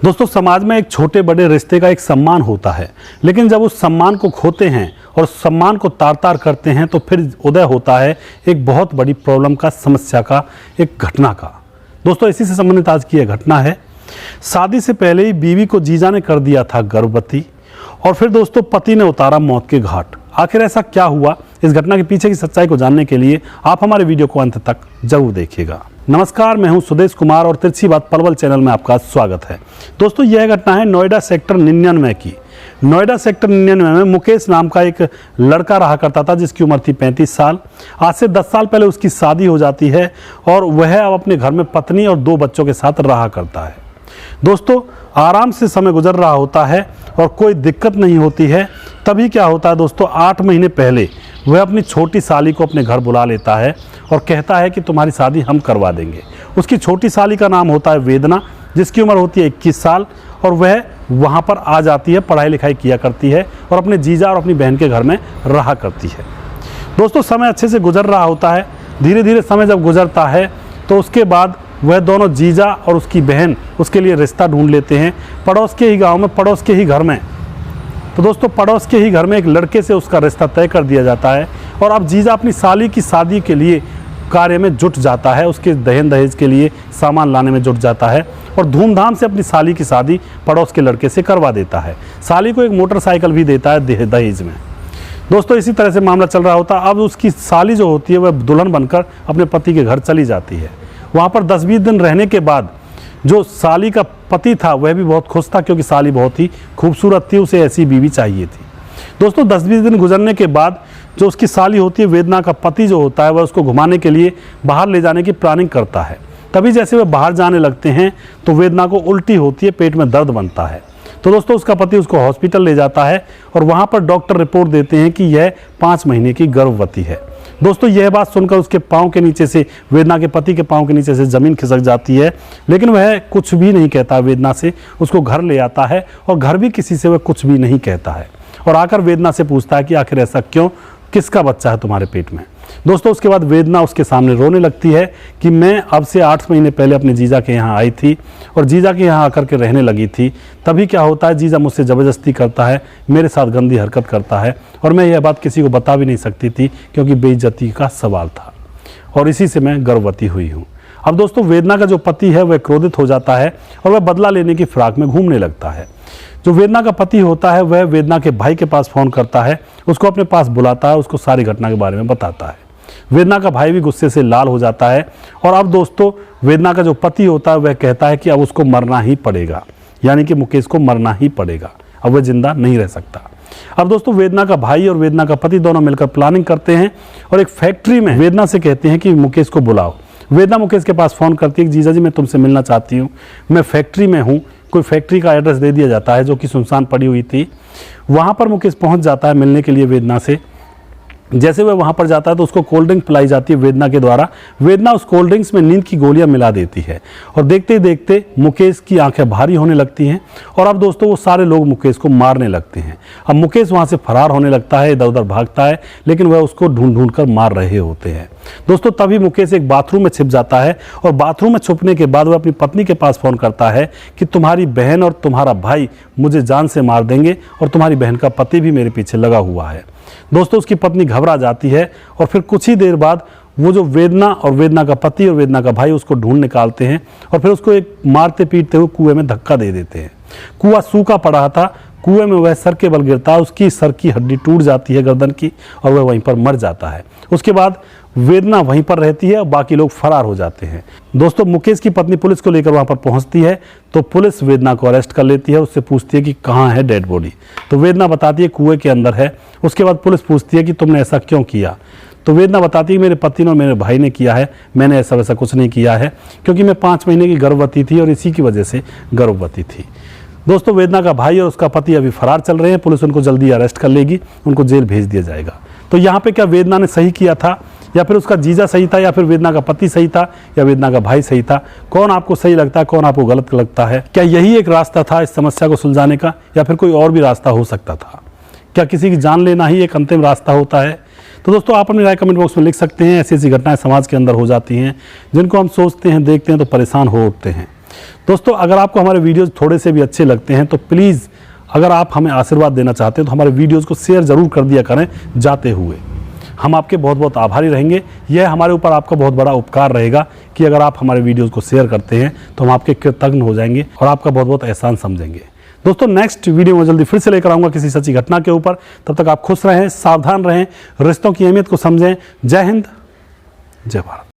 दोस्तों, समाज में एक छोटे बड़े रिश्ते का एक सम्मान होता है, लेकिन जब उस सम्मान को खोते हैं और सम्मान को तार तार करते हैं तो फिर उदय होता है एक बहुत बड़ी प्रॉब्लम का, समस्या का, एक घटना का। दोस्तों, इसी से संबंधित आज की यह घटना है। शादी से पहले ही बीवी को जीजा ने कर दिया था गर्भवती और फिर दोस्तों पति ने उतारा मौत के घाट। आखिर ऐसा क्या हुआ, इस घटना के पीछे की सच्चाई को जानने के लिए आप हमारे वीडियो को अंत तक जरूर देखिएगा। नमस्कार, मैं हूं सुदेश कुमार और तिरछी बात पलवल चैनल में आपका स्वागत है। दोस्तों, यह घटना है नोएडा सेक्टर 99 की। नोएडा सेक्टर 99 में मुकेश नाम का एक लड़का रहा करता था जिसकी उम्र थी 35 साल। आज से 10 साल पहले उसकी शादी हो जाती है और वह अब अपने घर में पत्नी और 2 बच्चों के साथ रहा करता है। दोस्तों, आराम से समय गुजर रहा होता है और कोई दिक्कत नहीं होती है। तभी क्या होता है दोस्तों, 8 महीने पहले वह अपनी छोटी साली को अपने घर बुला लेता है और कहता है कि तुम्हारी शादी हम करवा देंगे। उसकी छोटी साली का नाम होता है वेदना, जिसकी उम्र होती है 21 साल और वह वहाँ पर आ जाती है, पढ़ाई लिखाई किया करती है और अपने जीजा और अपनी बहन के घर में रहा करती है। दोस्तों, समय अच्छे से गुजर रहा होता है। धीरे धीरे समय जब गुजरता है तो उसके बाद वह दोनों जीजा और उसकी बहन उसके लिए रिश्ता ढूंढ लेते हैं पड़ोस के ही गांव में, पड़ोस के ही घर में। तो दोस्तों, पड़ोस के ही घर में एक लड़के से उसका रिश्ता तय कर दिया जाता है और अब जीजा अपनी साली की शादी के लिए कार्य में जुट जाता है, उसके दहेन दहेज के लिए सामान लाने में जुट जाता है और धूमधाम से अपनी साली की शादी पड़ोस के लड़के से करवा देता है। साली को एक मोटरसाइकिल भी देता है दहेज में। दोस्तों, इसी तरह से मामला चल रहा होता है। अब उसकी साली जो होती है वह दुल्हन बनकर अपने पति के घर चली जाती है। वहाँ पर 10-20 दिन रहने के बाद जो साली का पति था वह भी बहुत खुश था, क्योंकि साली बहुत ही खूबसूरत थी, उसे ऐसी बीवी चाहिए थी। दोस्तों, 10-20 दिन गुजरने के बाद जो उसकी साली होती है, वेदना का पति जो होता है, वह उसको घुमाने के लिए बाहर ले जाने की प्लानिंग करता है। तभी जैसे वह बाहर जाने लगते हैं तो वेदना को उल्टी होती है, पेट में दर्द बनता है। तो दोस्तों, उसका पति उसको हॉस्पिटल ले जाता है और वहाँ पर डॉक्टर रिपोर्ट देते हैं कि यह 5 महीने की गर्भवती है। दोस्तों, यह बात सुनकर उसके पाँव के नीचे से, वेदना के पति के पाँव के नीचे से ज़मीन खिसक जाती है, लेकिन वह कुछ भी नहीं कहता वेदना से। उसको घर ले आता है और घर भी किसी से वह कुछ भी नहीं कहता है और आकर वेदना से पूछता है कि आखिर ऐसा क्यों, किसका बच्चा है तुम्हारे पेट में। दोस्तों, उसके बाद वेदना उसके सामने रोने लगती है कि मैं अब से 8 महीने पहले अपने जीजा के यहाँ आई थी और जीजा के यहाँ आकर के रहने लगी थी। तभी क्या होता है, जीजा मुझसे ज़बरदस्ती करता है, मेरे साथ गंदी हरकत करता है और मैं यह बात किसी को बता भी नहीं सकती थी क्योंकि बेइज्जती का सवाल था और इसी से मैं गर्भवती हुई हूँ। अब दोस्तों, वेदना का जो पति है वह क्रोधित हो जाता है और वह बदला लेने की फिराक में घूमने लगता है। जो वेदना का पति होता है वह वेदना के भाई के पास फ़ोन करता है, उसको अपने पास बुलाता है, उसको सारी घटना के बारे में बताता है। वेदना का भाई भी गुस्से से लाल हो जाता है और अब दोस्तों, वेदना का जो पति होता है वह कहता है कि अब उसको मरना ही पड़ेगा, यानी कि मुकेश को मरना ही पड़ेगा, अब वह जिंदा नहीं रह सकता। अब दोस्तों, वेदना का भाई और वेदना का पति दोनों मिलकर प्लानिंग करते हैं और एक फैक्ट्री में वेदना से कहते हैं कि मुकेश को बुलाओ। वेदना मुकेश के पास फ़ोन करती है कि जीजा जी, मैं तुमसे मिलना चाहती हूँ, मैं फैक्ट्री में हूँ। कोई फैक्ट्री का एड्रेस दे दिया जाता है जो कि सुनसान पड़ी हुई थी। वहाँ पर मुकेश पहुँच जाता है मिलने के लिए वेदना से। जैसे वह वहाँ पर जाता है तो उसको कोल्ड ड्रिंक पिलाई जाती है वेदना के द्वारा। वेदना उस कोल्ड ड्रिंक्स में नींद की गोलियां मिला देती है और देखते ही देखते मुकेश की आंखें भारी होने लगती हैं और अब दोस्तों, वो सारे लोग मुकेश को मारने लगते हैं। अब मुकेश वहाँ से फरार होने लगता है, इधर उधर भागता है, लेकिन वह उसको ढूंढ ढूंढ कर मार रहे होते हैं। दोस्तों, तभी मुकेश एक बाथरूम में छिप जाता है और बाथरूम में छुपने के बाद वह अपनी पत्नी के पास फ़ोन करता है कि तुम्हारी बहन और तुम्हारा भाई मुझे जान से मार देंगे और तुम्हारी बहन का पति भी मेरे पीछे लगा हुआ है। दोस्तों, उसकी पत्नी घबरा जाती है और फिर कुछ ही देर बाद वो जो वेदना और वेदना का पति और वेदना का भाई उसको ढूंढ निकालते हैं और फिर उसको एक मारते पीटते हुए कुएं में धक्का दे देते हैं। कुआं सूखा पड़ा था, कुएं में वह सर के बल गिरता है, उसकी सर की हड्डी टूट जाती है गर्दन की और वह वहीं पर मर जाता है। उसके बाद वेदना वहीं पर रहती है और बाकी लोग फरार हो जाते हैं। दोस्तों, मुकेश की पत्नी पुलिस को लेकर वहाँ पर पहुँचती है तो पुलिस वेदना को अरेस्ट कर लेती है। उससे पूछती है कि कहाँ है डेड बॉडी, तो वेदना बताती है कुएं के अंदर है। उसके बाद पुलिस पूछती है कि तुमने ऐसा क्यों किया, तो वेदना बताती है मेरे पति ने और मेरे भाई ने किया है, मैंने ऐसा वैसा कुछ नहीं किया है, क्योंकि मैं 5 महीने की गर्भवती थी और इसी की वजह से गर्भवती थी। दोस्तों, वेदना का भाई और उसका पति अभी फरार चल रहे हैं, पुलिस उनको जल्दी अरेस्ट कर लेगी, उनको जेल भेज दिया जाएगा। तो यहाँ पे क्या वेदना ने सही किया था या फिर उसका जीजा सही था या फिर वेदना का पति सही था या वेदना का भाई सही था? कौन आपको सही लगता है, कौन आपको गलत लगता है? क्या यही एक रास्ता था इस समस्या को सुलझाने का या फिर कोई और भी रास्ता हो सकता था? क्या किसी की जान लेना ही एक अंतिम रास्ता होता है? तो दोस्तों, आप अपनी राय कमेंट बॉक्स में लिख सकते हैं। ऐसी ऐसी घटनाएं समाज के अंदर हो जाती हैं जिनको हम सोचते हैं, देखते हैं तो परेशान हो उठते हैं। दोस्तों, अगर आपको हमारे वीडियोज़ थोड़े से भी अच्छे लगते हैं तो प्लीज़, अगर आप हमें आशीर्वाद देना चाहते हैं तो हमारे वीडियोज़ को शेयर ज़रूर कर दिया करें जाते हुए। हम आपके बहुत बहुत आभारी रहेंगे। यह हमारे ऊपर आपका बहुत बड़ा उपकार रहेगा कि अगर आप हमारे वीडियोज़ को शेयर करते हैं तो हम आपके कृतज्ञ हो जाएंगे और आपका बहुत बहुत एहसान समझेंगे। दोस्तों, नेक्स्ट वीडियो में जल्दी फिर से लेकर आऊँगा किसी सच्ची घटना के ऊपर। तब तक आप खुश रहें, सावधान रहें, रिश्तों की अहमियत को समझें। जय हिंद, जय भारत।